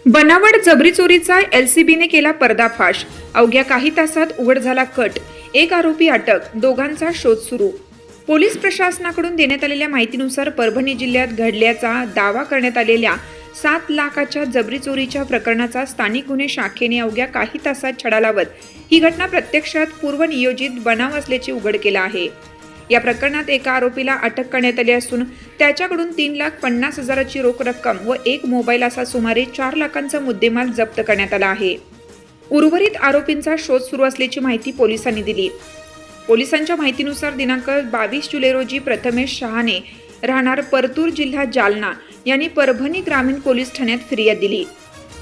बनावट जबरी चोरीचा एलसीबीने केला पर्दाफाश। अवघ्या काही तासात उघड झाला कट। एक आरोपी अटक, दोघांचा शोध सुरू। पोलीस प्रशासनाकडून देण्यात आलेल्या माहितीनुसार परभणी जिल्ह्यात घडल्याचा दावा करण्यात आलेल्या 7 लाखाच्या जबरी चोरीच्या प्रकरणाचा स्थानिक गुन्हे शाखेने अवघ्या काही तासात छडा लावत ही घटना प्रत्यक्षात पूर्वनियोजित बनाव असल्याचे उघड केलं आहे। या प्रकरणात एका आरोपीला अटक करण्यात आली असून त्याच्याकडून 3,50,000ची रोख रक्कम व एक मोबाईल असा सुमारे 4 लाखांचा मुद्देमाल जप्त करण्यात आला आहे। उर्वरित आरोपींचा शोध सुरू असल्याची माहिती पोलिसांनी दिली। पोलिसांच्या माहितीनुसार दिनांक 22 जुलै रोजी प्रथमेश शहाणे राहणार परतूर जिल्हा जालना यांनी परभणी ग्रामीण पोलीस ठाण्यात फिर्याद दिली।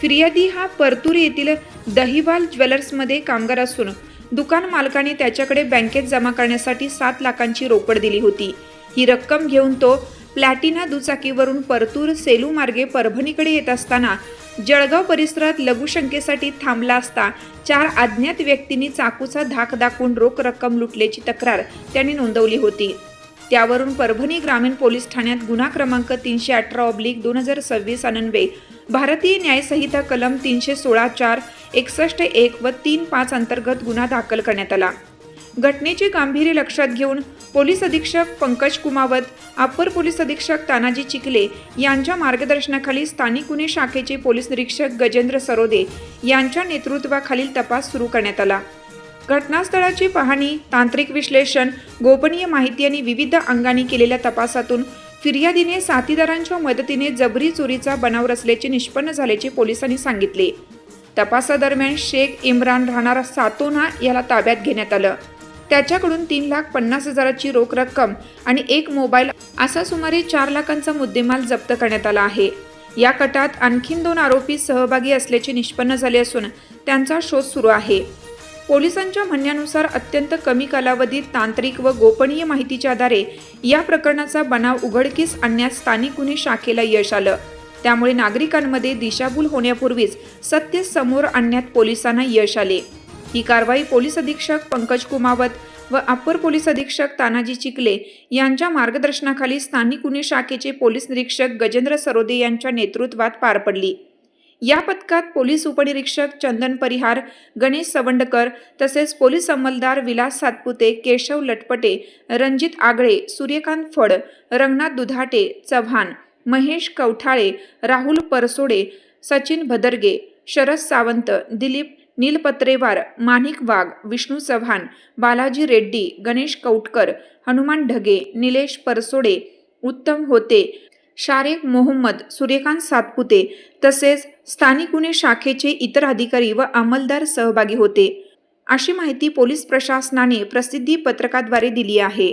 फिर्यादी हा परतूर येथील दहिवाल ज्वेलर्समध्ये कामगार असून दुकान मालकाने त्याच्याकडे बँकेत जमा करण्यासाठी 7 लाखांची रोकड दिली होती। ही रक्कम घेऊन तो प्लॅटिना दुचाकीवरून परतूर सेलू मार्गे परभणीकडे येत असताना जळगाव परिसरात लघुशंकेसाठी थांबला असता 4 अज्ञात व्यक्तींनी चाकूचा धाक दाखवून रोख रक्कम लुटल्याची तक्रार त्यांनी नोंदवली होती। त्यावरून परभणी ग्रामीण पोलीस ठाण्यात गुन्हा क्रमांक 318/2026 अन्वये भारतीय न्यायसंहिता कलम 316(4), 61(1) व 3(5) अंतर्गत गुन्हा दाखल करण्यात आला। घटनेचे गांभीर्य लक्षात घेऊन पोलीस अधीक्षक पंकज कुमावत, अप्पर पोलीस अधीक्षक तानाजी चिखले यांच्या मार्गदर्शनाखाली स्थानिक गुन्हे शाखेचे पोलीस निरीक्षक गजेंद्र सरोदे यांच्या नेतृत्वाखालील तपास सुरू करण्यात आला। घटनास्थळाची पाहणी, तांत्रिक विश्लेषण, गोपनीय माहिती आणि विविध अंगांनी केलेल्या तपासातून फिर्यादीने साथीदारांच्या मदतीने जबरी चोरीचा बनाव रचल्याचे निष्पन्न झाल्याचे पोलिसांनी सांगितले। तपासादरम्यान शेख इम्रान राहणार सातोना याला ताब्यात घेण्यात आलं। त्याच्याकडून 3,50,000ची रोख रक्कम आणि एक मोबाईल असा सुमारे 4 लाखांचा मुद्देमाल जप्त करण्यात आला आहे। या कटात आणखीन 2 आरोपी सहभागी असल्याचे निष्पन्न झाले असून त्यांचा शोध सुरू आहे। पोलिसांच्या म्हणण्यानुसार अत्यंत कमी कालावधीत तांत्रिक व गोपनीय माहितीच्या आधारे या प्रकरणाचा बनाव उघडकीस आणण्यास स्थानिक गुन्हे शाखेला यश आलं। त्यामुळे नागरिकांमध्ये दिशाभूल होण्यापूर्वीच सत्य समोर आणण्यात पोलिसांना यश आले। ही कारवाई पोलीस अधीक्षक पंकज कुमावत व अप्पर पोलीस अधीक्षक तानाजी चिखले यांच्या मार्गदर्शनाखाली स्थानिक गुन्हे शाखेचे पोलीस निरीक्षक गजेंद्र सरोदे यांच्या नेतृत्वात पार पडली। या पथकात पोलीस उपनिरीक्षक चंदन परिहार, गणेश सवंडकर तसेच पोलीस अंमलदार विलास सातपुते, केशव लटपटे, रणजित आगळे, सूर्यकांत फड, रंगनाथ दुधाटे चव्हाण, महेश कवठाळे, राहुल परसोडे, सचिन भदरगे, शरद सावंत, दिलीप नीलपत्रेवार, माणिक वाघ, विष्णू चव्हाण, बालाजी रेड्डी, गणेश कौटकर, हनुमान ढगे, निलेश परसोडे, उत्तम होते, शारेक मोहम्मद, सूर्यकांत सातपुते तसेच स्थानिक गुन्हे शाखेचे इतर अधिकारी व अंमलदार सहभागी होते, अशी माहिती पोलीस प्रशासनाने प्रसिद्धी पत्रकाद्वारे दिली आहे।